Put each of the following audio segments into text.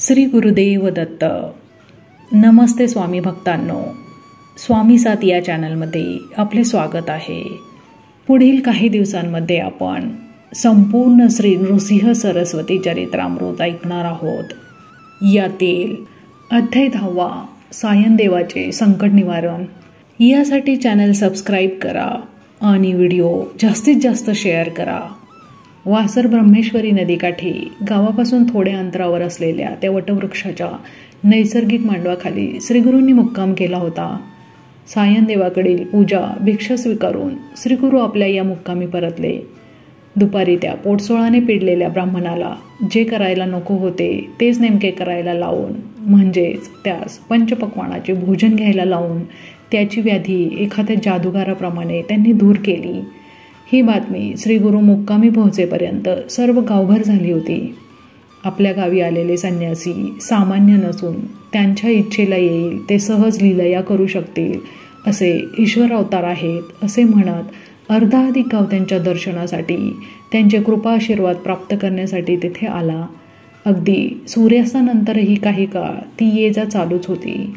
श्री गुरुदेव दत्त. नमस्ते स्वामी भक्तांनो, स्वामी साथ या चॅनलमध्ये आपले स्वागत आहे. पुढील काही दिवसांमध्ये आपण संपूर्ण श्री नृसिंह सरस्वती चरित्रामृत ऐकणार आहोत. यातील अध्याय 10 सायनदेवाचे संकट निवारण. यासाठी चॅनल सबस्क्राईब करा आणि व्हिडिओ जास्तीत जास्त शेअर करा. वासर ब्रह्मेश्वरी नदीकाठी गावापासून थोड्या अंतरावर असलेल्या त्या वटवृक्षाच्या नैसर्गिक मांडवाखाली श्रीगुरूंनी मुक्काम केला होता. सायनदेवाकडील पूजा भिक्षा स्वीकारून श्रीगुरू आपल्या या मुक्कामी परतले. दुपारी त्या पोटसोळाने पिडलेल्या ब्राह्मणाला जे करायला नको होते तेच नेमके करायला लावून, म्हणजेच त्यास पंचपक्वानाचे भोजन घ्यायला लावून त्याची व्याधी एखाद्या जादूगाराप्रमाणे त्यांनी दूर केली. ही बातमी श्रीगुरू मुक्कामी पोहोचेपर्यंत सर्व गावभर झाली होती. आपल्या गावी आलेले संन्यासी सामान्य नसून त्यांच्या इच्छेला येईल ते सहज लीलया करू शकतील असे ईश्वर अवतार आहेत असे म्हणत अर्धाधिक गाव त्यांच्या दर्शनासाठी, त्यांचे कृपा आशीर्वाद प्राप्त करण्यासाठी तेथे आला. अगदी सूर्यास्तानंतरही काही काळ ती ये जा चालूच होती.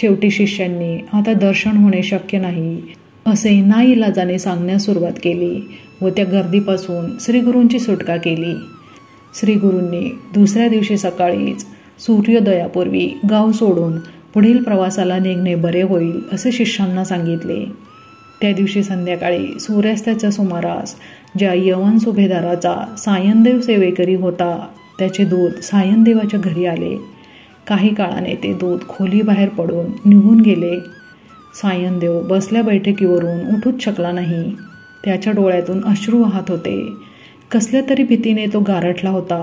शेवटी शिष्यांनी आता दर्शन होणे शक्य नाही असे नाईलाजाने सांगण्यास सुरुवात केली व त्या गर्दीपासून श्रीगुरूंची सुटका केली. श्रीगुरूंनी दुसऱ्या दिवशी सकाळीच सूर्योदयापूर्वी गाव सोडून पुढील प्रवासाला निघणे बरे होईल असे शिष्यांना सांगितले. त्या दिवशी संध्याकाळी सूर्यास्ताच्या सुमारास ज्या यवन सुभेदाराचा सायनदेव सेवेकरी होता त्याचे दूत सायनदेवाच्या घरी आले. काही काळाने ते दूत खोलीबाहेर पडून निघून गेले. सायनदेव बसल्या बैठकीवरून उठूच शकला नाही. त्याच्या डोळ्यातून अश्रू वाहत होते. कसल्या तरी भीतीने तो गारठला होता.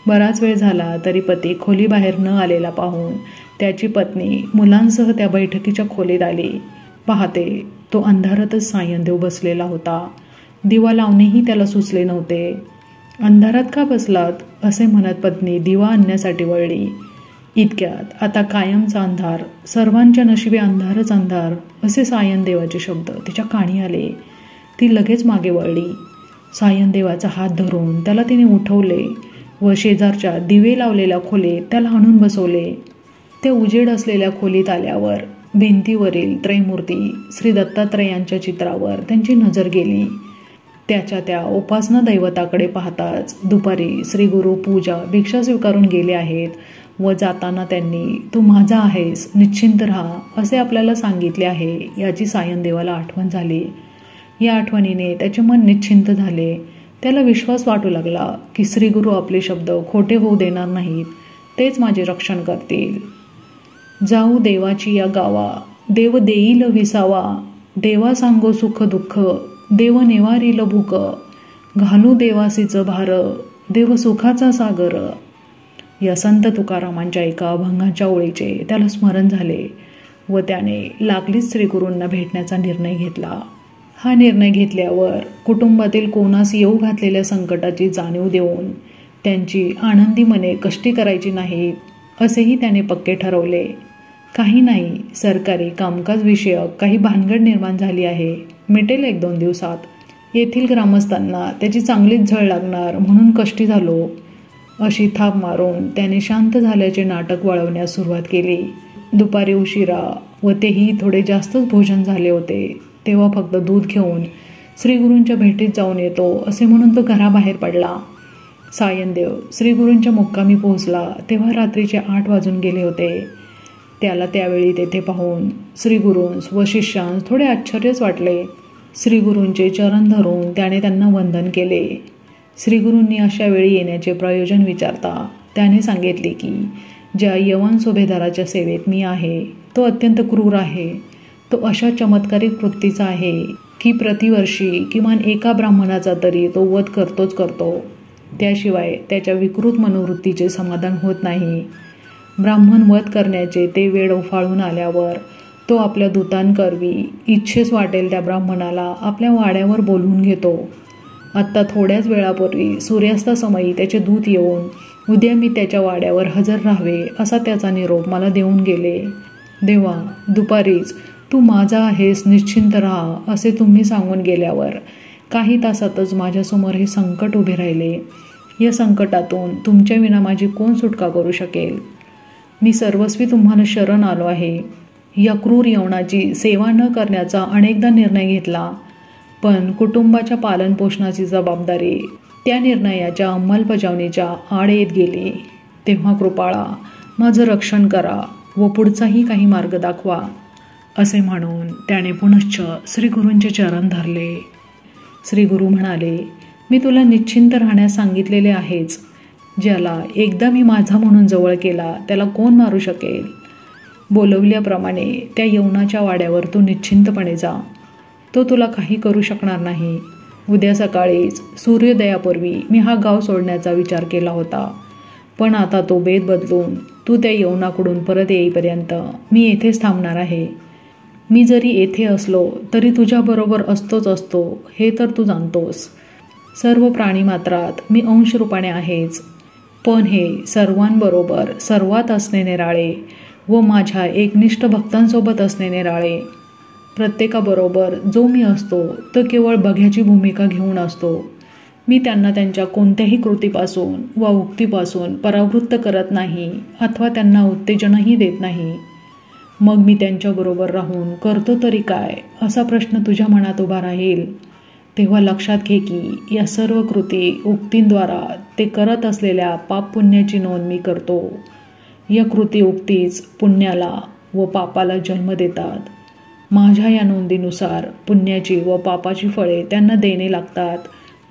बराच वेळ झाला तरी पती खोलीबाहेर न आलेला पाहून त्याची पत्नी मुलांसह त्या बैठकीच्या खोलीत आली. पाहते तो अंधारातच सायनदेव बसलेला होता. दिवा लावणेही त्याला सुचले नव्हते. अंधारात का बसलात असे म्हणत पत्नी दिवा आणण्यासाठी वळली. इतक्यात आता कायमचा अंधार, सर्वांच्या नशिबी अंधारच अंधार असे सायनदेवाचे शब्द तिच्या कानी आले. ती लगेच मागे वळली. सायनदेवाचा हात धरून त्याला तिने उठवले व शेजारच्या दिवे लावलेल्या खोलीत त्याला आणून बसवले. त्या उजेड असलेल्या खोलीत आल्यावर भिंतीवरील त्रयमूर्ती श्री दत्तात्रयांच्या चित्रावर त्यांची नजर गेली. त्याच्या त्या उपासना दैवताकडे पाहताच दुपारी श्रीगुरू पूजा भिक्षा स्वीकारून गेले आहेत व जाताना त्यांनी तू माझा आहेस, निश्चिंत राहा असे आपल्याला सांगितले आहे याची सायनदेवाला आठवण झाली. या आठवणीने त्याचे मन निश्चिंत झाले. त्याला विश्वास वाटू लागला की श्रीगुरू आपले शब्द खोटे होऊ देणार नाहीत, तेच माझे रक्षण करतील. जाऊ देवाची या गावा, देव देईल विसावा, देवा सांगो सुख दुःख, देव निवारील भूक, घालू देवासीच भार, देव सुखाचा सागर. या संत तुकारामांच्या एका अभंगाच्या ओळीचे त्याला स्मरण झाले व त्याने लागलीच श्रीगुरूंना भेटण्याचा निर्णय घेतला. हा निर्णय घेतल्यावर कुटुंबातील कोणास येऊ घातलेल्या संकटाची जाणीव देऊन त्यांची आनंदी मने कष्टी करायची नाहीत असेही त्याने पक्के ठरवले. काही नाही, सरकारी कामकाज विषयक काही भानगड निर्माण झाली आहे, मिटेल 1-2 दिवसात. येथील ग्रामस्थांना त्याची चांगलीच झळ लागणार म्हणून कष्टी झालो अशी थाप मारून त्याने शांत झाल्याचे नाटक वळवण्यास सुरुवात केली. दुपारी उशिरा व तेही थोडे जास्तच भोजन झाले होते तेव्हा फक्त दूध घेऊन श्रीगुरूंच्या भेटीत जाऊन येतो असे म्हणून तो घराबाहेर पडला. सायनदेव श्रीगुरूंच्या मुक्कामी पोहोचला तेव्हा रात्रीचे 8 वाजून गेले होते. त्याला त्यावेळी तेथे पाहून श्रीगुरूंस व शिष्यांस थोडे आश्चर्यच वाटले. श्रीगुरूंचे चरण धरून त्याने त्यांना वंदन केले. श्रीगुरूंनी अशा वेळी येण्याचे प्रयोजन विचारता त्याने सांगितले की ज्या यवन सुभेदाराच्या सेवेत मी आहे तो अत्यंत क्रूर आहे. तो अशा चमत्कारिक वृत्तीचा आहे की प्रतिवर्षी किमान एका ब्राह्मणाचा तरी तो वध करतो. त्याशिवाय त्याच्या विकृत मनोवृत्तीचे समाधान होत नाही. ब्राह्मण वध करण्याचे ते वेळ उफाळून आल्यावर तो आपल्या दूतांकरवी इच्छेस वाटेल त्या ब्राह्मणाला आपल्या वाड्यावर बोलवून घेतो. आत्ता थोड्याच वेळापूर्वी सूर्यास्तासमयी त्याचे दूत येऊन उद्या मी त्याच्या वाड्यावर हजर राहावे असा त्याचा निरोप मला देऊन गेले. देवा, दुपारीच तू माझा आहेस, निश्चिंत राहा असे तुम्ही सांगून गेल्यावर काही तासातच माझ्यासमोर हे संकट उभे राहिले या संकटातून तुमच्या विना माझी कोण सुटका करू शकेल? मी सर्वस्वी तुम्हाला शरण आलो आहे. या क्रूर यवनाची सेवा न करण्याचा अनेकदा निर्णय घेतला, पण कुटुंबाच्या पालनपोषणाची जबाबदारी त्या निर्णयाच्या अंमलबजावणीच्या आड येत गेली. तेव्हा कृपाळा, माझं रक्षण करा व पुढचाही काही मार्ग दाखवा, असे म्हणून त्याने पुनश्च श्रीगुरूंचे चरण धरले. श्रीगुरू म्हणाले, मी तुला निश्चिंत राहण्यास सांगितलेले आहेच. ज्याला एकदा मी माझा म्हणून जवळ केला त्याला कोण मारू शकेल? बोलवल्याप्रमाणे त्या यवनाच्या वाड्यावर तू निश्चिंतपणे जा. तो तुला काही करू शकणार नाही. उद्या सकाळीच सूर्योदयापूर्वी मी हा गाव सोडण्याचा विचार केला होता, पण आता तो बेत बदलून तू त्या यवनाकडून परत येईपर्यंत मी येथेच थांबणार आहे. मी जरी येथे असलो तरी तुझ्याबरोबर असतो हे तर तू जाणतोस. सर्व प्राणीमात्रात मी अंशरूपाने आहेच, पण हे सर्वांबरोबर सर्वात असणे निराळे व माझ्या एकनिष्ठ भक्तांसोबत असणे निराळे. प्रत्येकाबरोबर जो मी असतो तो केवळ बघ्याची भूमिका घेऊन असतो. मी त्यांना त्यांच्या कोणत्याही कृतीपासून वा उक्तीपासून परावृत्त करत नाही अथवा त्यांना उत्तेजनही देत नाही. मग मी त्यांच्याबरोबर राहून करतो तरी काय, असा प्रश्न तुझ्या मनात उभा राहील. तेव्हा लक्षात घे की या सर्व कृती उक्तींद्वारा ते करत असलेल्या पाप पुण्याची नोंद मी करतो. या कृती उक्तीच पुण्याला व पापाला जन्म देतात. माझ्या या नोंदीनुसार पुण्याची व पापाची फळे त्यांना देणे लागतात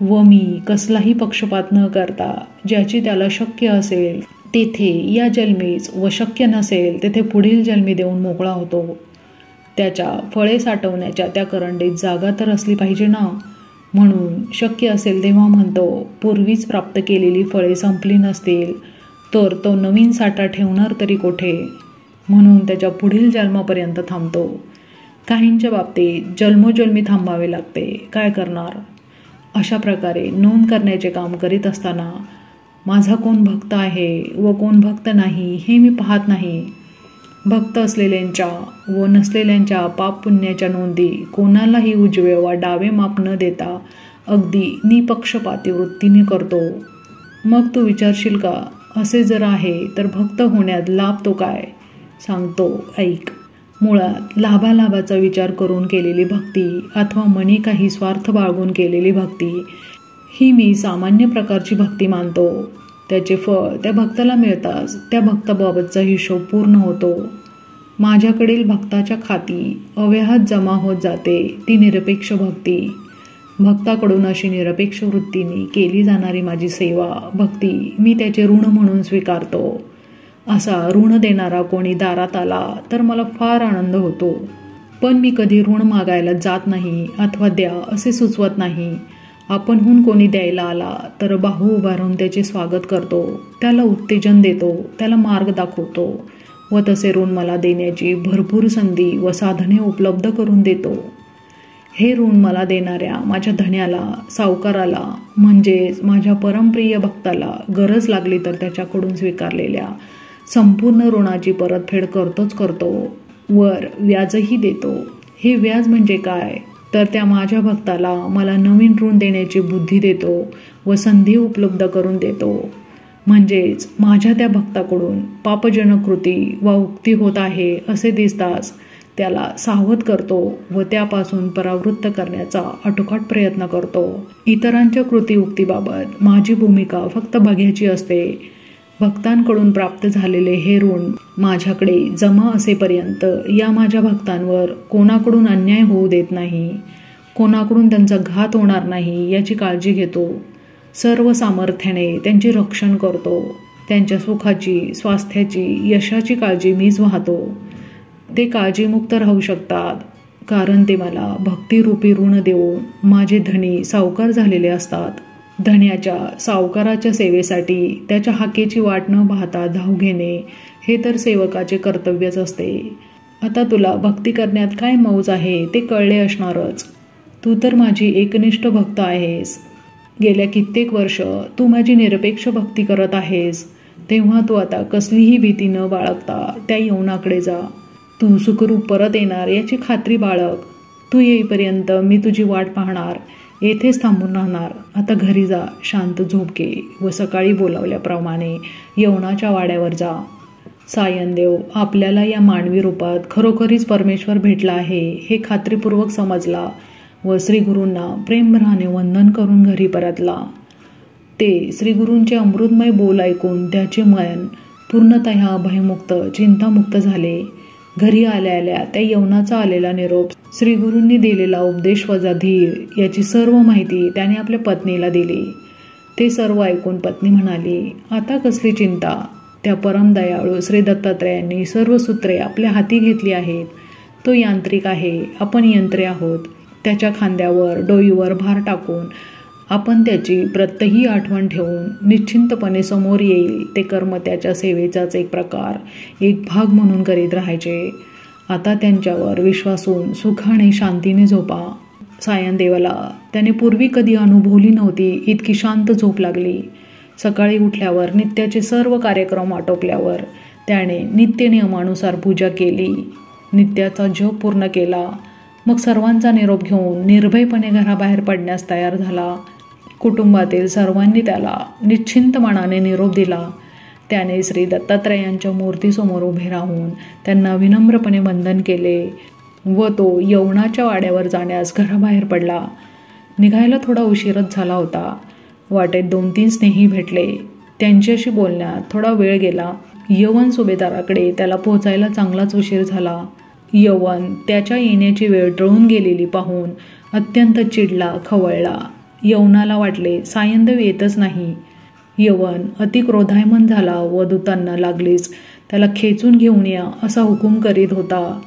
व मी कसलाही पक्षपात न करता ज्याची त्याला शक्य असेल तेथे या जन्मीच व शक्य नसेल तेथे पुढील जन्मी देऊन मोकळा होतो. त्याच्या फळे साठवण्याच्या त्या करंडीत जागा तर असली पाहिजे ना. म्हणून शक्य असेल तेव्हा म्हणतो, पूर्वीच प्राप्त केलेली फळे संपली नसतील तर तो नवीन साठा ठेवणार तरी कोठे, म्हणून त्याच्या पुढील जन्मापर्यंत थांबतो. काहींच्या बाबतीत जन्मोजन्मी थांबावे लागते, काय करणार. अशा प्रकारे नोंद करण्याचे काम करीत असताना माझा कोण भक्त आहे व कोण भक्त नाही हे मी पाहत नाही. भक्त असलेल्यांच्या व नसलेल्यांच्या पाप पुण्याच्या नोंदी कोणालाही उजवे वा डावे माप न देता अगदी निपक्षपाती वृत्तीने करतो. मग तू विचारशील का, असे जर आहे तर भक्त होण्यात लाभ तो काय? सांगतो, ऐक. मुळात लाभालाभाचा विचार करून केलेली भक्ती अथवा मनी काही स्वार्थ बाळगून केलेली भक्ती ही मी सामान्य प्रकारची भक्ती मानतो. त्याचे फळ त्या भक्ताला मिळताच त्या भक्ताबाबतचा हिशोब पूर्ण होतो. माझ्याकडील भक्ताच्या खाती अव्याहत जमा होत जाते ती निरपेक्ष भक्ती. भक्ताकडून अशी निरपेक्ष वृत्तीने केली जाणारी माझी सेवा भक्ती मी त्याचे ऋण म्हणून स्वीकारतो. असा ऋण देणारा कोणी दारात आला तर मला फार आनंद होतो, पण मी कधी ऋण मागायला जात नाही अथवा द्या असे सुचवत नाही. आपणहून कोणी द्यायला आला तर बाहू उभारून त्याचे स्वागत करतो, त्याला उत्तेजन देतो, त्याला मार्ग दाखवतो व तसे ऋण मला देण्याची भरपूर संधी व साधने उपलब्ध करून देतो. हे ऋण मला देणाऱ्या माझ्या धन्याला, सावकाराला म्हणजेच माझ्या परमप्रिय भक्ताला गरज लागली तर त्याच्याकडून स्वीकारलेल्या संपूर्ण ऋणाची परतफेड करतो, वर व्याजही देतो. हे व्याज म्हणजे काय तर त्या माझ्या भक्ताला मला नवीन ऋण देण्याची बुद्धी देतो व संधी उपलब्ध करून देतो. म्हणजेच माझ्या त्या भक्ताकडून पापजनक कृती वा उक्ती होत आहे असे दिसताच त्याला सावध करतो व त्यापासून परावृत्त करण्याचा अटोकाट प्रयत्न करतो. इतरांच्या कृती उक्तीबाबत माझी भूमिका फक्त बघ्याची असते. भक्तांकडून प्राप्त झालेले हे ऋण माझ्याकडे जमा असेपर्यंत या माझ्या भक्तांवर कोणाकडून अन्याय होऊ देत नाही, कोणाकडून त्यांचा घात होणार नाही याची काळजी घेतो. सर्व सामर्थ्याने त्यांचे रक्षण करतो. त्यांच्या सुखाची, स्वास्थ्याची, यशाची काळजी मीच वाहतो. ते काळजीमुक्त राहू शकतात कारण ते मला भक्तिरूपी ऋण देऊन माझे धनी सावकार झालेले असतात. धन्याच्या सावकाराच्या सेवेसाठी त्याच्या हाकेची वाट न पाहता धाव घेणे हे तर सेवकाचे कर्तव्यच असते. आता तुला भक्ती करण्यात काय मौज आहे ते कळले असणारच. तू तर माझी एकनिष्ठ भक्त आहेस. गेल्या कित्येक वर्ष तू माझी निरपेक्ष भक्ती करत आहेस. तेव्हा तू आता कसलीही भीती न बाळगता त्या यवनाकडे जा. तू सुखरूप परत येणार याची खात्री बाळग. तू येईपर्यंत मी तुझी वाट पाहणार येथेच थांबून राहणार. आता घरी जा, शांत झोप घे व सकाळी बोलावल्याप्रमाणे यवनाच्या वाड्यावर जा. सायनदेव आपल्याला या मानवी रूपात खरोखरीच परमेश्वर भेटला आहे हे खात्रीपूर्वक समजला व श्रीगुरूंना प्रेमभराने वंदन करून घरी परतला. ते श्रीगुरूंचे अमृतमय बोल ऐकून त्याचे मन पूर्णतः भयमुक्त चिंतामुक्त झाले. घरी आल्या आल्या त्या यवनाचा आलेला निरोप, श्रीगुरूंनी दिलेला उपदेश वजा धीर याची सर्व माहिती त्याने आपल्या पत्नीला दिली. ते सर्व ऐकून पत्नी म्हणाली, आता कसली चिंता. त्या परमदयाळू श्री दत्तात्रयांनी सर्व सूत्रे आपल्या हाती घेतली आहेत. तो यांत्रिक आहे, आपण यंत्रे आहोत. त्याच्या खांद्यावर डोईवर भार टाकून आपण त्याची प्रत्यही आठवण ठेवून निश्चिंतपणे समोर येईल ते कर्म त्याच्या सेवेचाच एक प्रकार, एक भाग म्हणून करीत राहायचे. आता त्यांच्यावर विश्वासून सुखाने शांतीने झोपा. सायनदेवाला त्याने पूर्वी कधी अनुभवली नव्हती इतकी शांत झोप लागली. सकाळी उठल्यावर नित्याचे सर्व कार्यक्रम आटोपल्यावर त्याने नित्य नियमानुसार पूजा केली, नित्याचा जप पूर्ण केला. मग सर्वांचा निरोप घेऊन निर्भयपणे घराबाहेर पडण्यास तयार झाला. कुटुंबातील सर्वांनी त्याला निश्चिंत मनाने निरोप दिला. त्याने श्री दत्तात्रयांच्या मूर्तीसमोर उभे राहून त्यांना विनम्रपणे वंदन केले व तो यवनाच्या वाड्यावर जाण्यास घराबाहेर पडला. निघायला थोडा उशीरच झाला होता. वाटेत 2-3 स्नेही भेटले. त्यांच्याशी बोलण्यात थोडा वेळ गेला. यवन सुभेदाराकडे त्याला पोहोचायला चांगलाच उशीर झाला. यवन त्याच्या येण्याची वेळ टळून गेलेली पाहून अत्यंत चिडला, खवळला. यवनाला वाटले सायनदेव येतच नाही. यवन अतिक्रोधायमान झाला व दूतांना लागलीच त्याला खेचून घेऊन या असा हुकूम करीत होता.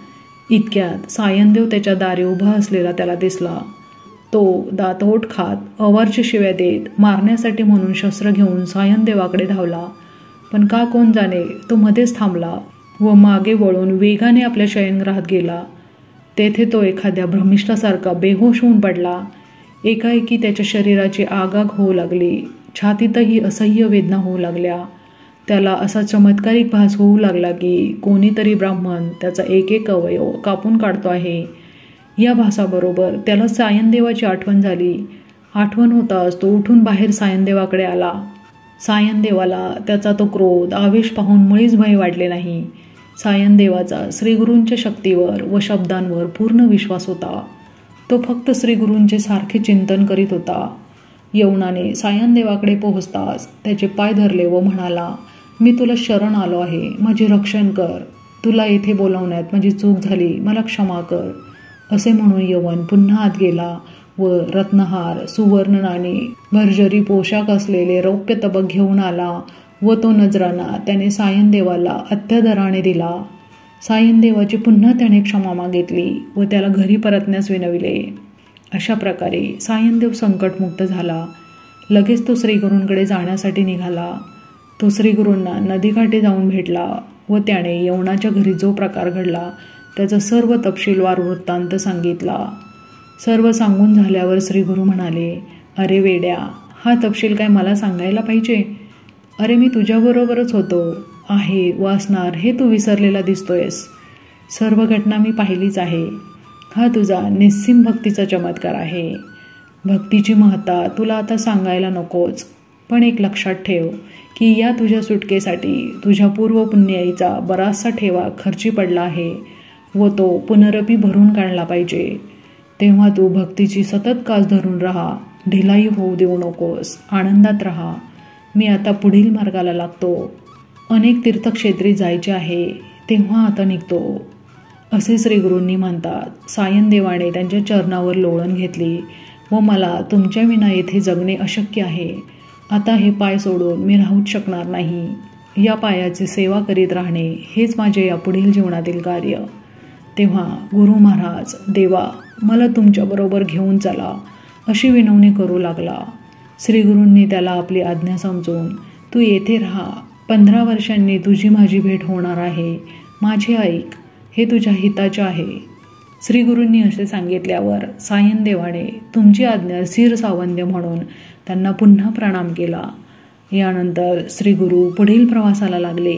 इतक्यात सायनदेव त्याच्या दारी उभा असलेला त्याला दिसला. तो दातओठ खात अवारच्या शिव्या देत मारण्यासाठी म्हणून शस्त्र घेऊन सायनदेवाकडे धावला. पण का कोण जाणे तो मध्येच थांबला व मागे वळून वेगाने आपल्या शयनगृहात गेला. तेथे तो एखाद्या भ्रमिष्ठासारखा बेहोश होऊन पडला. एकाएकी त्याच्या शरीराची आगाग होऊ लागली. छातीतही असह्य वेदना होऊ लागल्या. त्याला असा चमत्कारिक भास होऊ लागला की कोणीतरी ब्राह्मण त्याचा एक एक अवयव कापून काढतो आहे. या भासाबरोबर त्याला सायनदेवाची आठवण झाली. आठवण होताच तो उठून बाहेर सायनदेवाकडे आला. सायनदेवाला त्याचा तो क्रोध, आवेश पाहून मुळीच भय वाटले नाही. सायनदेवाचा श्रीगुरूंच्या शक्तीवर व शब्दांवर पूर्ण विश्वास होता. तो फक्त श्रीगुरूंचे सारखे चिंतन करीत होता. यवनाने सायनदेवाकडे पोहोचताच त्याचे पाय धरले व म्हणाला, मी तुला शरण आलो आहे, माझे रक्षण कर. तुला येथे बोलावण्यात माझी चूक झाली, मला क्षमा कर. असे म्हणून यवन पुन्हा आत गेला व रत्नहार, सुवर्ण नाणी, भरजरी पोशाख असलेले रौप्य तबक घेऊन आला व तो नजराना त्याने सायनदेवाला अत्यादराने दिला. सायनदेवाची पुन्हा त्याने क्षमा मागितली व त्याला घरी परतण्यास विनविले. अशा प्रकारे सायनदेव संकटमुक्त झाला. लगेच तो श्रीगुरूंकडे जाण्यासाठी निघाला. तो श्रीगुरूंना नदीकाठी जाऊन भेटला व त्याने यवनाच्या घरी जो प्रकार घडला त्याचा सर्व तपशीलवार वृत्तांत सांगितला. सर्व सांगून झाल्यावर श्रीगुरू म्हणाले, अरे वेड्या, हा तपशील काय मला सांगायला पाहिजे? अरे मी तुझ्याबरोबरच होतो, आहे, वाचणार हे तू विसरलेला दिसतोयस. सर्व घटना मी पाहिलीच आहे. हा तुझा निस्सीम भक्तीचा चमत्कार आहे. भक्तीची महत्ता तुला आता सांगायला नकोच. पण एक लक्षात ठेव की या तुझ्या सुटकेसाठी तुझ्या पूर्व पुण्याईचा बराचसा ठेवा खर्ची पडला आहे व तो पुनरपी भरून काढला पाहिजे. तेव्हा तू भक्तीची सतत कास धरून राहा, ढिलाई होऊ देऊ नकोस, आनंदात राहा. मी आता पुढील मार्गाला लागतो. अनेक तीर्थक्षेत्री जायचे आहे, तेव्हा आता निघतो. असे श्रीगुरूंनी म्हणतात. सायनदेवाने त्यांच्या चरणावर लोळण घेतली व मला तुमच्या विना येथे जगणे अशक्य आहे. आता हे पाय सोडून मी राहूच शकणार नाही. या पायाची सेवा करीत राहणे हेच माझे या पुढील जीवनातील कार्य. तेव्हा गुरु महाराज, देवा, मला तुमच्याबरोबर घेऊन चला अशी विनवणी करू लागला. श्रीगुरूंनी त्याला आपली आज्ञा समजून, तू येथे राहा, 15 वर्षांनी तुझी माझी भेट होणार आहे, माझे ऐक, हे तुझ्या हिताचे आहे. श्रीगुरूंनी असे सांगितल्यावर सायनदेवाने तुमची आज्ञा स्थिर सावंद्य म्हणून त्यांना पुन्हा प्रणाम केला. यानंतर श्रीगुरू पुढील प्रवासाला लागले.